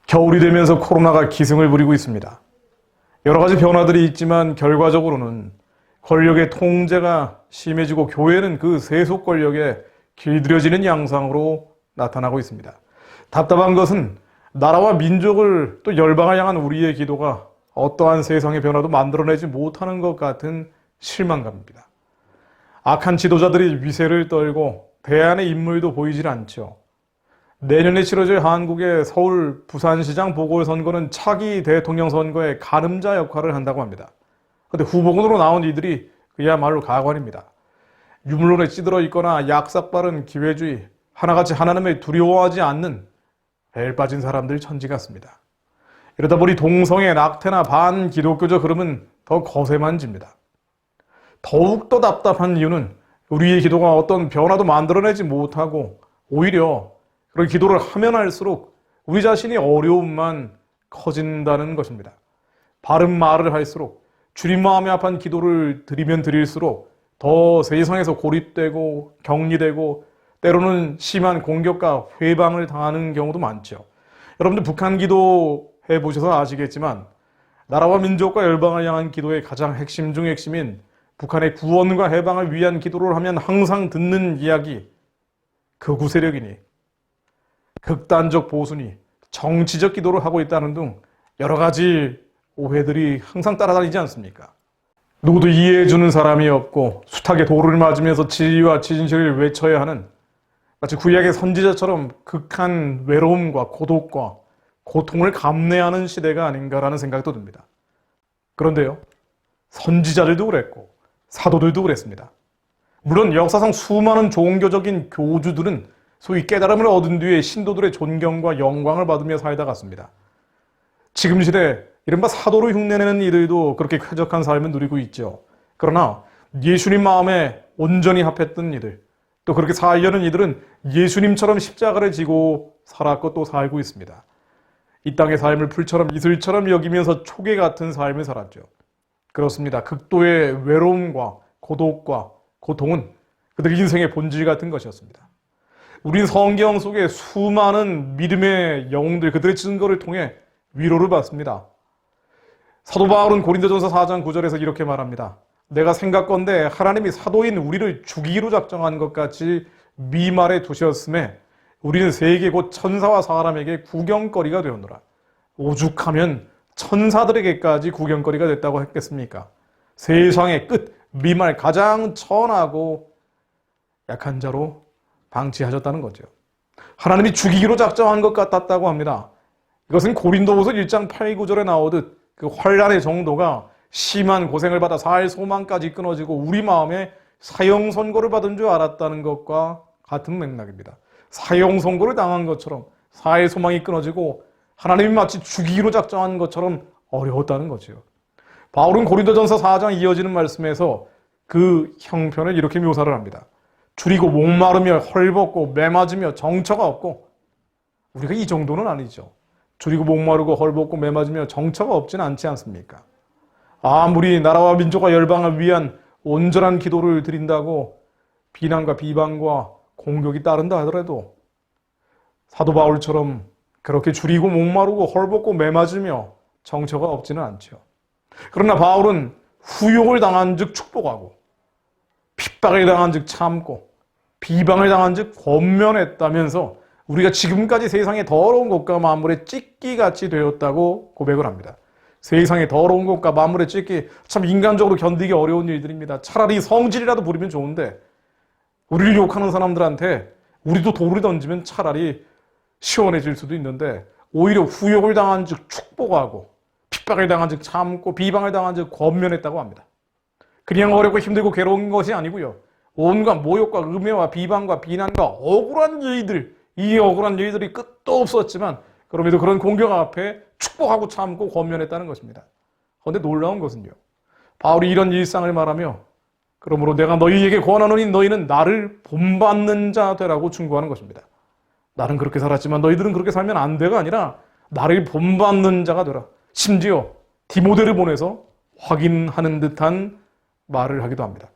겨울이 되면서 코로나가 기승을 부리고 있습니다. 여러 가지 변화들이 있지만 결과적으로는 권력의 통제가 심해지고 교회는 그 세속 권력에 길들여지는 양상으로 나타나고 있습니다. 답답한 것은 나라와 민족을 또 열방을 향한 우리의 기도가 어떠한 세상의 변화도 만들어내지 못하는 것 같은 실망감입니다. 악한 지도자들이 위세를 떨고 대안의 인물도 보이질 않죠. 내년에 치러질 한국의 서울 부산시장 보궐선거는 차기 대통령 선거의 가늠자 역할을 한다고 합니다. 그런데 후보군으로 나온 이들이 그야말로 가관입니다. 유물론에 찌들어 있거나 약삭빠른 기회주의, 하나같이 하나님을 두려워하지 않는 벨 빠진 사람들 천지 같습니다. 이러다 보니 동성애, 낙태나 반기독교적 흐름은 더 거세만집니다. 더욱더 답답한 이유는 우리의 기도가 어떤 변화도 만들어내지 못하고 오히려 그런 기도를 하면 할수록 우리 자신이 어려움만 커진다는 것입니다. 바른 말을 할수록 주님 마음에 합한 기도를 드리면 드릴수록 더 세상에서 고립되고 격리되고 때로는 심한 공격과 회방을 당하는 경우도 많죠. 여러분들 북한 기도 해보셔서 아시겠지만 나라와 민족과 열방을 향한 기도의 가장 핵심 중 핵심인 북한의 구원과 해방을 위한 기도를 하면 항상 듣는 이야기, 극우 세력이니 극단적 보수니 정치적 기도를 하고 있다는 등 여러 가지 오해들이 항상 따라다니지 않습니까? 누구도 이해해주는 사람이 없고 숱하게 돌을 맞으면서 진리와 진실을 외쳐야 하는 마치 구약의 선지자처럼 극한 외로움과 고독과 고통을 감내하는 시대가 아닌가라는 생각도 듭니다. 그런데요, 선지자들도 그랬고 사도들도 그랬습니다. 물론 역사상 수많은 종교적인 교주들은 소위 깨달음을 얻은 뒤에 신도들의 존경과 영광을 받으며 살다 갔습니다. 지금 시대 이른바 사도로 흉내내는 이들도 그렇게 쾌적한 삶을 누리고 있죠. 그러나 예수님 마음에 온전히 합했던 이들, 또 그렇게 살려는 이들은 예수님처럼 십자가를 지고 살았고 또 살고 있습니다. 이 땅의 삶을 풀처럼 이슬처럼 여기면서 초계 같은 삶을 살았죠. 그렇습니다. 극도의 외로움과 고독과 고통은 그들의 인생의 본질 같은 것이었습니다. 우린 성경 속에 수많은 믿음의 영웅들, 그들의 증거를 통해 위로를 받습니다. 사도 바울은 고린도전서 4장 9절에서 이렇게 말합니다. 내가 생각건대 하나님이 사도인 우리를 죽이기로 작정한 것 같이 미말에 두셨음에 우리는 세계 곧 천사와 사람에게 구경거리가 되었노라. 오죽하면 천사들에게까지 구경거리가 됐다고 했겠습니까? 세상의 끝, 미말 가장 천하고 약한 자로 방치하셨다는 거죠. 하나님이 죽이기로 작정한 것 같았다고 합니다. 이것은 고린도후서 1장 8, 9절에 나오듯 그 환난의 정도가 심한 고생을 받아 살 소망까지 끊어지고 우리 마음에 사형 선고를 받은 줄 알았다는 것과 같은 맥락입니다. 사형 선고를 당한 것처럼 살 소망이 끊어지고 하나님이 마치 죽이기로 작정한 것처럼 어려웠다는 거죠. 바울은 고린도전서 4장 이어지는 말씀에서 그 형편을 이렇게 묘사를 합니다. 줄이고 목마르며 헐벗고 매맞으며 정처가 없고, 우리가 이 정도는 아니죠. 줄이고 목마르고 헐벗고 매맞으며 정처가 없지는 않지 않습니까? 아무리 나라와 민족과 열방을 위한 온전한 기도를 드린다고 비난과 비방과 공격이 따른다 하더라도 사도 바울처럼 그렇게 줄이고 목마르고 헐벗고 매맞으며 정처가 없지는 않죠. 그러나 바울은 후욕을 당한 즉 축복하고 핍박을 당한 즉 참고 비방을 당한 즉 권면했다면서 우리가 지금까지 세상의 더러운 것과 만물의 찢기같이 되었다고 고백을 합니다. 세상의 더러운 것과 만물의 찢기, 참 인간적으로 견디기 어려운 일들입니다. 차라리 성질이라도 부리면 좋은데 우리를 욕하는 사람들한테 우리도 돌을 던지면 차라리 시원해질 수도 있는데 오히려 후욕을 당한 즉 축복하고 핍박을 당한 즉 참고 비방을 당한 즉 권면했다고 합니다. 그냥 어렵고 힘들고 괴로운 것이 아니고요. 온갖 모욕과 음해와 비방과 비난과 억울한 일들, 이 억울한 일들이 끝도 없었지만 그럼에도 그런 공격 앞에 축복하고 참고 권면했다는 것입니다. 그런데 놀라운 것은요. 바울이 이런 일상을 말하며 그러므로 내가 너희에게 권하노니 너희는 나를 본받는 자 되라고 충고하는 것입니다. 나는 그렇게 살았지만 너희들은 그렇게 살면 안 돼가 아니라 나를 본받는 자가 되라. 심지어 디모데를 보내서 확인하는 듯한 말을 하기도 합니다.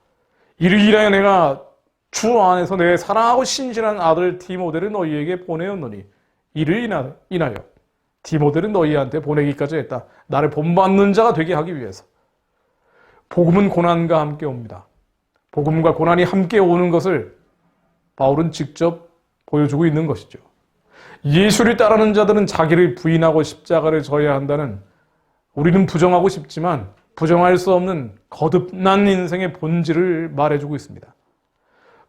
이를 인하여 내가 주 안에서 내 사랑하고 신실한 아들 디모데를 너희에게 보내었노니 이를 인하여 디모데를 너희한테 보내기까지 했다. 나를 본받는 자가 되게 하기 위해서. 복음은 고난과 함께 옵니다. 복음과 고난이 함께 오는 것을 바울은 직접 보여주고 있는 것이죠. 예수를 따르는 자들은 자기를 부인하고 십자가를 져야 한다는, 우리는 부정하고 싶지만 부정할 수 없는 거듭난 인생의 본질을 말해주고 있습니다.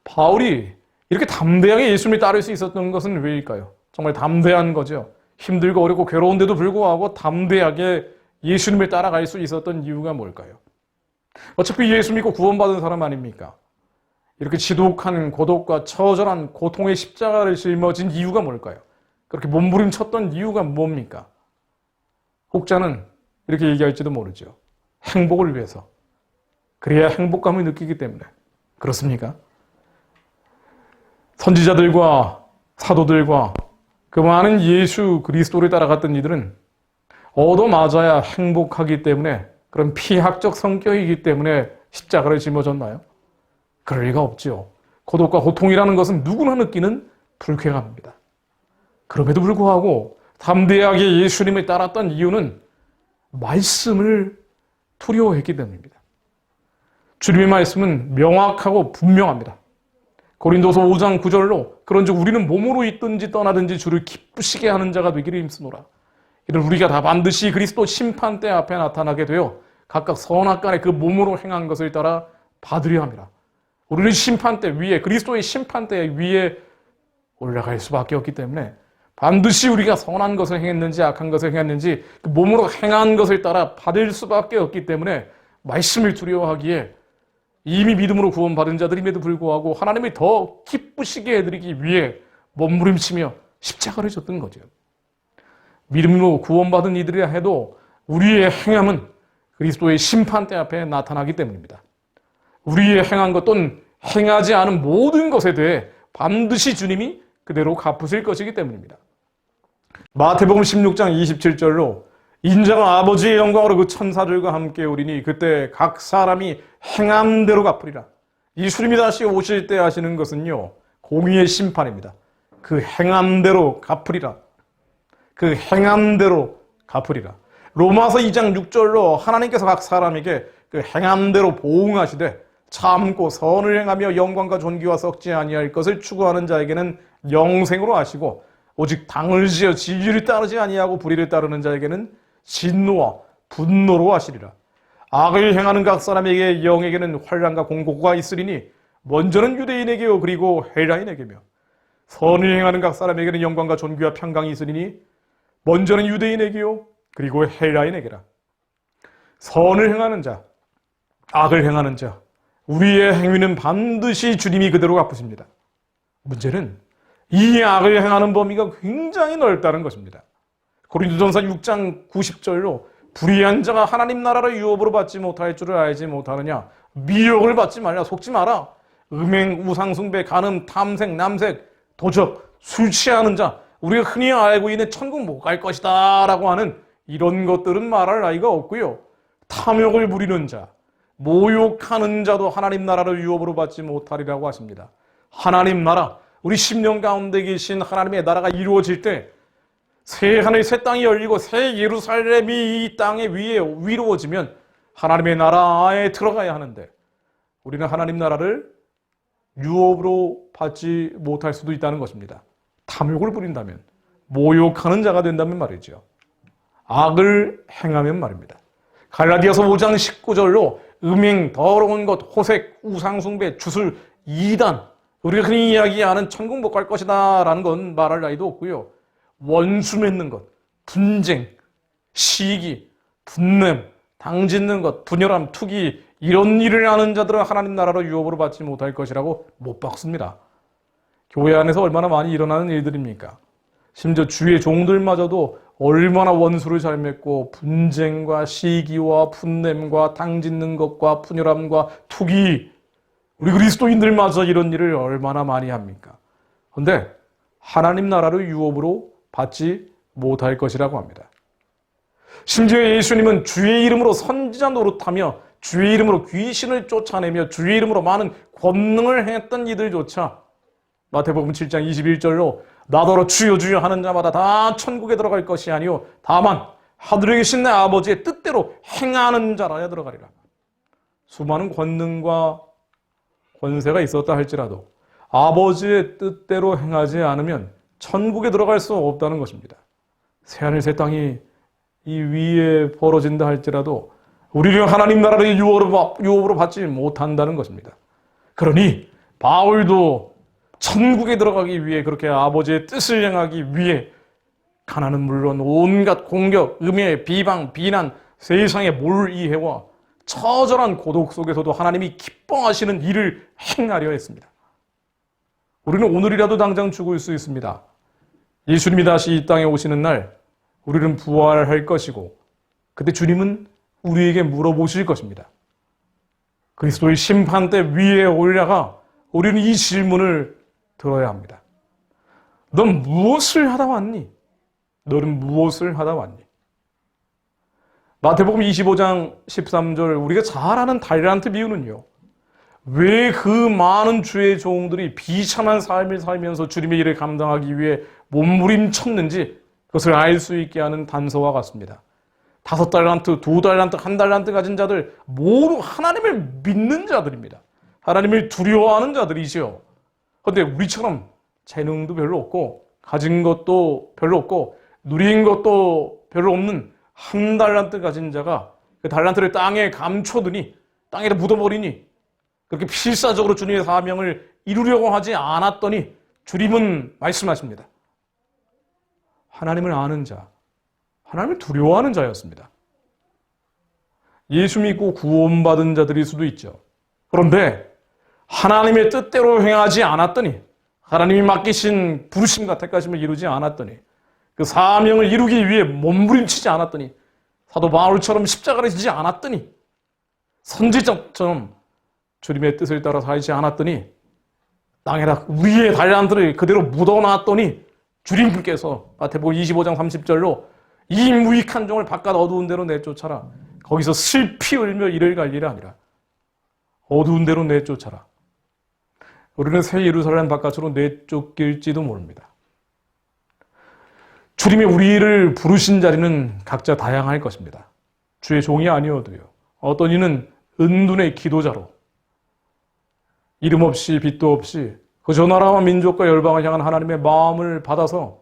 바울이 이렇게 담대하게 예수님을 따를 수 있었던 것은 왜일까요? 정말 담대한 거죠. 힘들고 어렵고 괴로운데도 불구하고 담대하게 예수님을 따라갈 수 있었던 이유가 뭘까요? 어차피 예수 믿고 구원받은 사람 아닙니까? 이렇게 지독한 고독과 처절한 고통의 십자가를 짊어진 이유가 뭘까요? 그렇게 몸부림쳤던 이유가 뭡니까? 혹자는 이렇게 얘기할지도 모르죠. 행복을 위해서. 그래야 행복감을 느끼기 때문에. 그렇습니까? 선지자들과 사도들과 그 많은 예수 그리스도를 따라갔던 이들은 얻어맞아야 행복하기 때문에, 그런 피학적 성격이기 때문에 십자가를 짊어졌나요? 그럴 리가 없죠. 고독과 고통이라는 것은 누구나 느끼는 불쾌감입니다. 그럼에도 불구하고 담대하게 예수님을 따랐던 이유는 말씀을 두려워했기 때문입니다. 주님의 말씀은 명확하고 분명합니다. 고린도서 5장 9절로 그런즉 우리는 몸으로 있든지 떠나든지 주를 기쁘시게 하는 자가 되기를 힘쓰노라. 이는 우리가 다 반드시 그리스도 심판대 앞에 나타나게 되어 각각 선악간에 그 몸으로 행한 것을 따라 받으려 함이라. 우리는 심판대 위에, 그리스도의 심판대 위에 올라갈 수밖에 없기 때문에 반드시 우리가 선한 것을 행했는지 악한 것을 행했는지 그 몸으로 행한 것을 따라 받을 수밖에 없기 때문에 말씀을 두려워하기에, 이미 믿음으로 구원받은 자들임에도 불구하고 하나님이 더 기쁘시게 해드리기 위해 몸부림치며 십자가를 졌던 거죠. 믿음으로 구원받은 이들이라 해도 우리의 행함은 그리스도의 심판대 앞에 나타나기 때문입니다. 우리의 행한 것 또는 행하지 않은 모든 것에 대해 반드시 주님이 그대로 갚으실 것이기 때문입니다. 마태복음 16장 27절로 인자가 아버지의 영광으로 그 천사들과 함께 오리니 그때 각 사람이 행함대로 갚으리라. 예수님이 다시 오실 때 하시는 것은요, 공의의 심판입니다. 그 행함대로 갚으리라. 그 행함대로 갚으리라. 로마서 2장 6절로 하나님께서 각 사람에게 그 행함대로 보응하시되 참고 선을 행하며 영광과 존귀와 썩지 아니할 것을 추구하는 자에게는 영생으로 하시고 오직 당을 지어 진리를 따르지 아니하고 불의를 따르는 자에게는 진노와 분노로 하시리라. 악을 행하는 각 사람에게 영에게는 환난과 공고가 있으리니 먼저는 유대인에게요 그리고 헬라인에게며 선을 행하는 각 사람에게는 영광과 존귀와 평강이 있으리니 먼저는 유대인에게요 그리고 헬라인에게라. 선을 행하는 자, 악을 행하는 자, 우리의 행위는 반드시 주님이 그대로 갚으십니다. 문제는 이 악을 행하는 범위가 굉장히 넓다는 것입니다. 고린도전서 6장 90절로 불의한 자가 하나님 나라를 유업으로 받지 못할 줄을 알지 못하느냐. 미혹을 받지 말라. 속지 마라. 음행, 우상숭배, 간음, 탐색, 남색, 도적, 술 취하는 자, 우리가 흔히 알고 있는 천국 못 갈 것이다 라고 하는 이런 것들은 말할 나위가 없고요. 탐욕을 부리는 자, 모욕하는 자도 하나님 나라를 유업으로 받지 못하리라고 하십니다. 하나님 나라, 우리 심령 가운데 계신 하나님의 나라가 이루어질 때 새 하늘 새 땅이 열리고 새 예루살렘이 이 땅에 위에 이루어지면 하나님의 나라에 들어가야 하는데 우리는 하나님 나라를 유업으로 받지 못할 수도 있다는 것입니다. 탐욕을 부린다면, 모욕하는 자가 된다면 말이죠. 악을 행하면 말입니다. 갈라디아서 5장 19절로 음행, 더러운 것, 호색, 우상숭배, 주술, 이단, 우리가 흔히 이야기하는 천국 못 갈 것이다 라는 건 말할 나위도 없고요. 원수 맺는 것, 분쟁, 시기, 분냄, 당짓는 것, 분열함, 투기, 이런 일을 하는 자들은 하나님 나라로 유업으로 받지 못할 것이라고 못 박습니다. 교회 안에서 얼마나 많이 일어나는 일들입니까? 심지어 주의 종들마저도 얼마나 원수를 잘 맺고 분쟁과 시기와 분냄과 당짓는 것과 분열함과 투기, 우리 그리스도인들마저 이런 일을 얼마나 많이 합니까? 그런데 하나님 나라를 유업으로 받지 못할 것이라고 합니다. 심지어 예수님은 주의 이름으로 선지자 노릇하며 주의 이름으로 귀신을 쫓아내며 주의 이름으로 많은 권능을 했던 이들조차 마태복음 7장 21절로 나더러 주여 주여 하는 자마다 다 천국에 들어갈 것이 아니요 다만 하늘에 계신 내 아버지의 뜻대로 행하는 자라야 들어가리라. 수많은 권능과 권세가 있었다 할지라도 아버지의 뜻대로 행하지 않으면 천국에 들어갈 수 없다는 것입니다. 새하늘 새 땅이 이 위에 벌어진다 할지라도 우리를 하나님 나라의 유업으로 받지 못한다는 것입니다. 그러니 바울도 천국에 들어가기 위해 그렇게 아버지의 뜻을 행하기 위해 가난은 물론 온갖 공격, 음해, 비방, 비난, 세상의 몰이해와 처절한 고독 속에서도 하나님이 기뻐하시는 일을 행하려 했습니다. 우리는 오늘이라도 당장 죽을 수 있습니다. 예수님이 다시 이 땅에 오시는 날 우리는 부활할 것이고 그때 주님은 우리에게 물어보실 것입니다. 그리스도의 심판대 위에 올라가 우리는 이 질문을 들어야 합니다. 넌 무엇을 하다 왔니? 너는 무엇을 하다 왔니? 마태복음 25장 13절 우리가 잘 아는 달란트 비유는요. 왜 그 많은 주의 종들이 비참한 삶을 살면서 주님의 일을 감당하기 위해 몸부림쳤는지 그것을 알 수 있게 하는 단서와 같습니다. 5달란트, 2달란트, 1달란트 가진 자들 모두 하나님을 믿는 자들입니다. 하나님을 두려워하는 자들이지요. 그런데 우리처럼 재능도 별로 없고 가진 것도 별로 없고 누린 것도 별로 없는 1달란트 가진 자가 그 달란트를 땅에 감춰두니 땅에다 묻어버리니 그렇게 필사적으로 주님의 사명을 이루려고 하지 않았더니 주님은 말씀하십니다. 하나님을 아는 자, 하나님을 두려워하는 자였습니다. 예수 믿고 구원받은 자들일 수도 있죠. 그런데 하나님의 뜻대로 행하지 않았더니 하나님이 맡기신 부르심과 택하심을 이루지 않았더니 그 사명을 이루기 위해 몸부림치지 않았더니 사도 바울처럼 십자가를 지지 않았더니 선지자처럼 주님의 뜻을 따라 살지 않았더니 땅에다 위에 달란트를 그대로 묻어놨더니 주님께서 마태복음 25장 30절로 이 무익한 종을 바깥 어두운 데로 내쫓아라. 거기서 슬피 울며 이를 갈리라 아니라 어두운 데로 내쫓아라. 우리는 새 예루살렘 바깥으로 내쫓길지도 모릅니다. 주님이 우리를 부르신 자리는 각자 다양할 것입니다. 주의 종이 아니어도요. 어떤 이는 은둔의 기도자로 이름 없이 빛도 없이 그저 나라와 민족과 열방을 향한 하나님의 마음을 받아서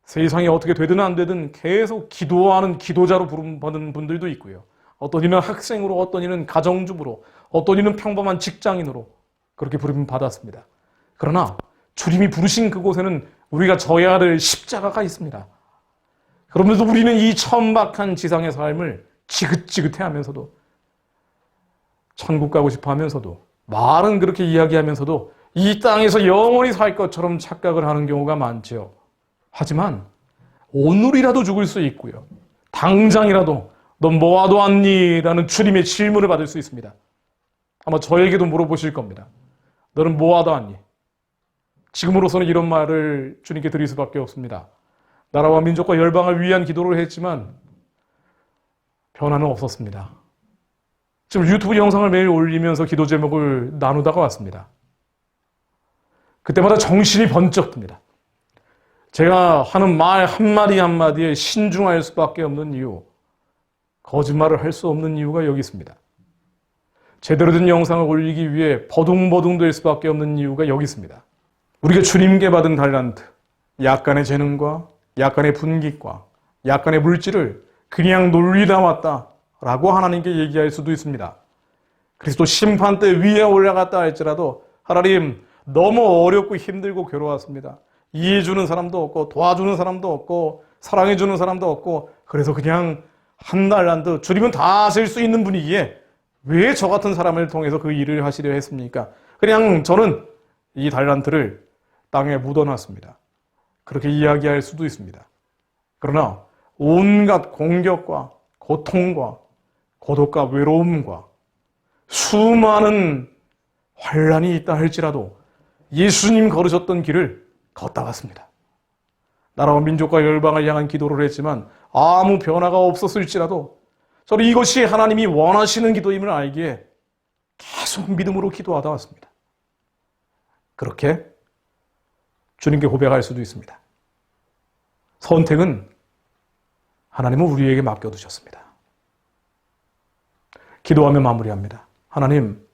세상이 어떻게 되든 안 되든 계속 기도하는 기도자로 부름받은 분들도 있고요. 어떤 이는 학생으로, 어떤 이는 가정주부로, 어떤 이는 평범한 직장인으로 그렇게 부름 받았습니다. 그러나 주님이 부르신 그곳에는 우리가 져야 될 십자가가 있습니다. 그러면서 우리는 이 천박한 지상의 삶을 지긋지긋해하면서도 천국 가고 싶어 하면서도 말은 그렇게 이야기하면서도 이 땅에서 영원히 살 것처럼 착각을 하는 경우가 많지요. 하지만 오늘이라도 죽을 수 있고요. 당장이라도 넌 뭐하러 왔니? 라는 주님의 질문을 받을 수 있습니다. 아마 저에게도 물어보실 겁니다. 너는 뭐하러 왔니? 지금으로서는 이런 말을 주님께 드릴 수밖에 없습니다. 나라와 민족과 열방을 위한 기도를 했지만 변화는 없었습니다. 지금 유튜브 영상을 매일 올리면서 기도 제목을 나누다가 왔습니다. 그때마다 정신이 번쩍 듭니다. 제가 하는 말 한마디 한마디에 신중할 수밖에 없는 이유, 거짓말을 할 수 없는 이유가 여기 있습니다. 제대로 된 영상을 올리기 위해 버둥버둥 될 수밖에 없는 이유가 여기 있습니다. 우리가 주님께 받은 달란트, 약간의 재능과 약간의 분깃과 약간의 물질을 그냥 놀리다 왔다라고 하나님께 얘기할 수도 있습니다. 그리스도 심판대 위에 올라갔다 할지라도 하나님 너무 어렵고 힘들고 괴로웠습니다. 이해해주는 사람도 없고 도와주는 사람도 없고 사랑해주는 사람도 없고 그래서 그냥 1달란트 주님은 다 하실 수 있는 분이기에 왜 저 같은 사람을 통해서 그 일을 하시려 했습니까? 그냥 저는 이 달란트를 땅에 묻어놨습니다. 그렇게 이야기할 수도 있습니다. 그러나 온갖 공격과 고통과 고독과 외로움과 수많은 환란이 있다 할지라도 예수님 걸으셨던 길을 걷다 갔습니다. 나라와 민족과 열방을 향한 기도를 했지만 아무 변화가 없었을지라도 저는 이것이 하나님이 원하시는 기도임을 알기에 계속 믿음으로 기도하다 왔습니다. 그렇게 주님께 고백할 수도 있습니다. 선택은 하나님은 우리에게 맡겨두셨습니다. 기도하며 마무리합니다. 하나님,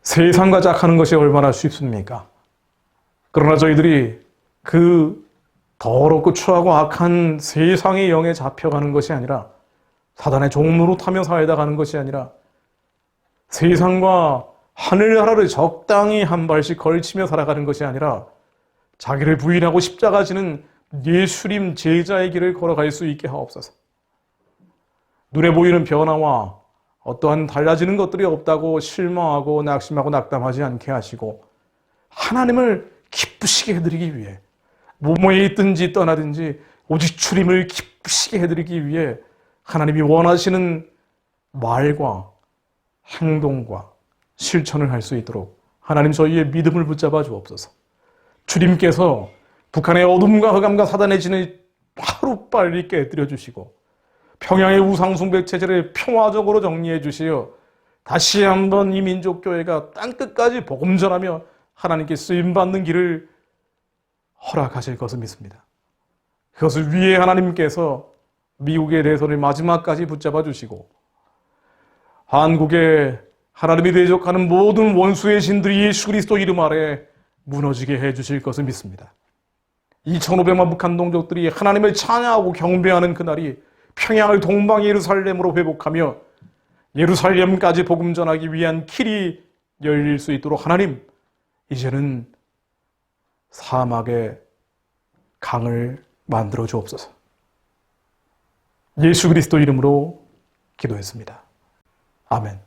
세상과 짝하는 것이 얼마나 쉽습니까? 그러나 저희들이 그 더럽고 추하고 악한 세상의 영에 잡혀가는 것이 아니라, 사단의 종로로 타며 살다가는 것이 아니라 세상과 하늘나라를 적당히 한 발씩 걸치며 살아가는 것이 아니라 자기를 부인하고 십자가 지는 예수님 제자의 길을 걸어갈 수 있게 하옵소서. 눈에 보이는 변화와 어떠한 달라지는 것들이 없다고 실망하고 낙심하고 낙담하지 않게 하시고, 하나님을 기쁘시게 해드리기 위해 뭐뭐에 있든지 떠나든지 오직 주님을 기쁘시게 해드리기 위해 하나님이 원하시는 말과 행동과 실천을 할 수 있도록 하나님 저희의 믿음을 붙잡아 주옵소서. 주님께서 북한의 어둠과 흑암과 사단의 진을 하루빨리 깨뜨려 주시고 평양의 우상숭배 체제를 평화적으로 정리해 주시어 다시 한번 이 민족교회가 땅끝까지 복음 전하며 하나님께 쓰임받는 길을 허락하실 것을 믿습니다. 그것을 위해 하나님께서 미국의 대선을 마지막까지 붙잡아 주시고 한국에 하나님이 대적하는 모든 원수의 신들이 예수 그리스도 이름 아래 무너지게 해 주실 것을 믿습니다. 2,500만 북한 동족들이 하나님을 찬양하고 경배하는 그날이 평양을 동방 예루살렘으로 회복하며 예루살렘까지 복음 전하기 위한 길이 열릴 수 있도록 하나님, 이제는 사막의 강을 만들어 주옵소서. 예수 그리스도 이름으로 기도했습니다. 아멘.